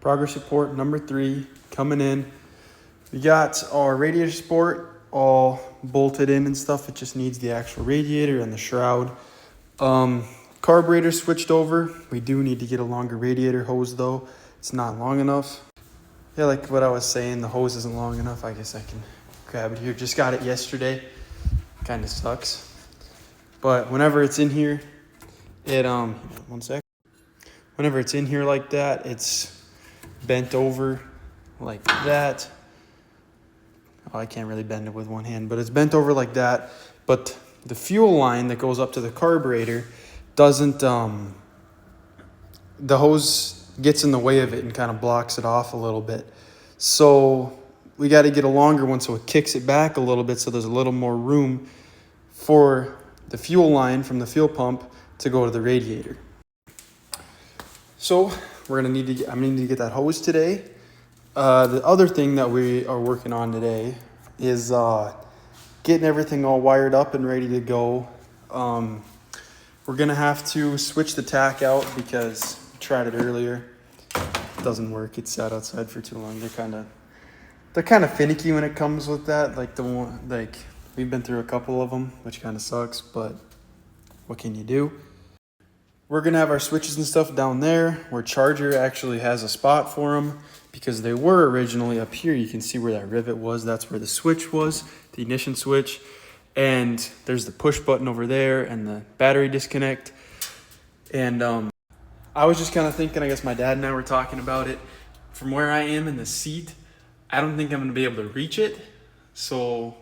Progress report number 3 coming in. We got our radiator support all bolted in and stuff. It just needs the actual radiator and the shroud. Carburetor switched over. We do need to get a longer radiator hose though. It's not long enough. Yeah, like what I was saying, the hose isn't long enough. I guess I can grab it here. Just got it yesterday. Kind of sucks. But whenever it's in here, one sec. Whenever it's in here like that, it's bent over like that. Oh, I can't really bend it with one hand, but it's bent over like that. But the fuel line that goes up to the carburetor doesn't, the hose gets in the way of it and kind of blocks it off a little bit. So we got to get a longer one so it kicks it back a little bit so there's a little more room for the fuel line from the fuel pump to go to the radiator. So I'm gonna need to get that hose today. The other thing that we are working on today is getting everything all wired up and ready to go. We're gonna have to switch the tack out because I tried it earlier. It doesn't work. It sat outside for too long. They're kind of finicky when it comes with that. We've been through a couple of them, which kind of sucks, but what can you do? We're gonna have our switches and stuff down there where charger actually has a spot for them because they were originally up here. You can see where that rivet was. That's where the switch was, the ignition switch. And there's the push button over there and the battery disconnect. And I was just kind of thinking, I guess my dad and I were talking about it. From where I am in the seat, I don't think I'm gonna be able to reach it. So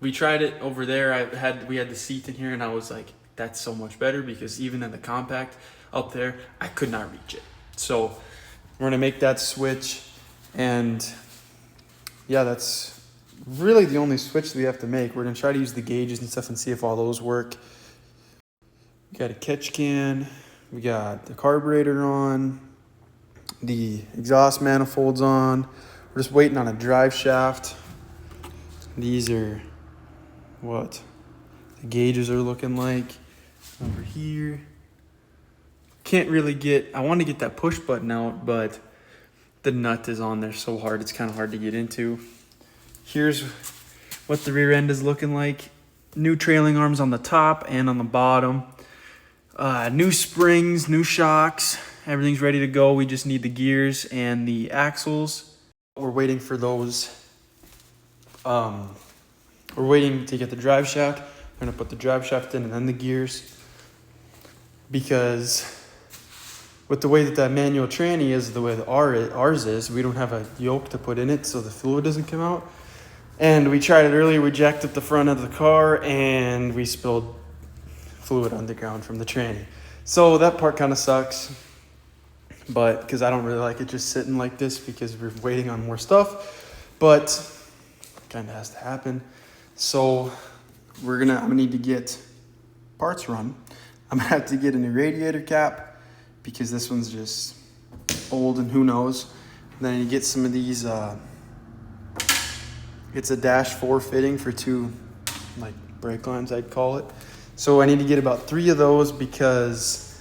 we tried it over there. We had the seat in here and I was like, that's so much better because even in the compact up there, I could not reach it. So we're gonna make that switch, and yeah, that's really the only switch that we have to make. We're gonna try to use the gauges and stuff and see if all those work. We got a catch can, we got the carburetor on, the exhaust manifold's on. We're just waiting on a drive shaft. These are what the gauges are looking like over here. I want to get that push button out, but the nut is on there so hard, it's kind of hard to get into. Here's what the rear end is looking like. New trailing arms on the top and on the bottom. New springs, new shocks. Everything's ready to go. We just need the gears and the axles. We're waiting for those. We're waiting to get the drive shaft. We're gonna put the drive shaft in and then the gears, because with the way that manual tranny is, the way that ours is, we don't have a yoke to put in it so the fluid doesn't come out. And we tried it earlier, we jacked up the front of the car and we spilled fluid on the ground from the tranny. So that part kind of sucks, but because I don't really like it just sitting like this because we're waiting on more stuff, but kind of has to happen. So I'm gonna need to get parts run. I'm gonna have to get a new radiator cap because this one's just old and who knows. And then you get some of these, it's a -4 fitting for 2 like brake lines, I'd call it. So I need to get about 3 of those because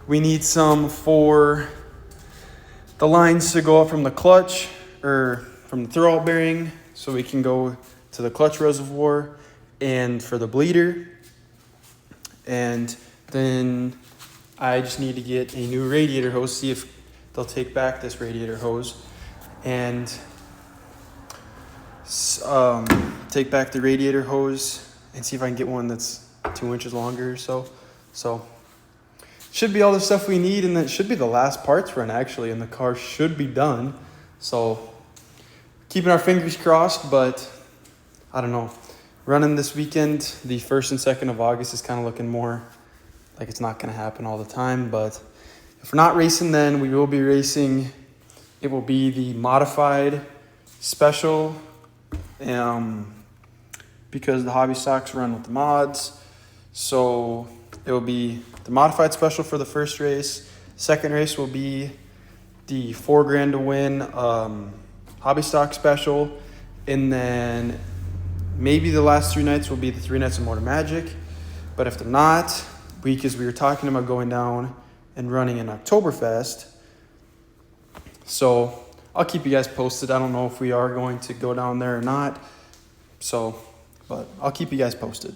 we need some for the lines to go up from the clutch or from the throwout bearing so we can go to the clutch reservoir, and for the bleeder. And then I just need to get a new radiator hose, see if they'll take back this radiator hose and take back the radiator hose and see if I can get one that's 2 inches longer or so. So should be all the stuff we need, and that should be the last parts run actually, and the car should be done. So keeping our fingers crossed, but I don't know. Running this weekend, the 1st and 2nd of August, is kind of looking more like it's not going to happen all the time. But if we're not racing then, we will be racing. It will be the modified special because the Hooby Stocks run with the mods. So it will be the modified special for the first race. Second race will be the $4,000 to win Hooby Stock special. And then maybe the last 3 nights will be the 3 nights of Motor Magic. But if they're not, because we were talking about going down and running an Oktoberfest, So I'll keep you guys posted. I don't know if we are going to go down there or not. So, but I'll keep you guys posted.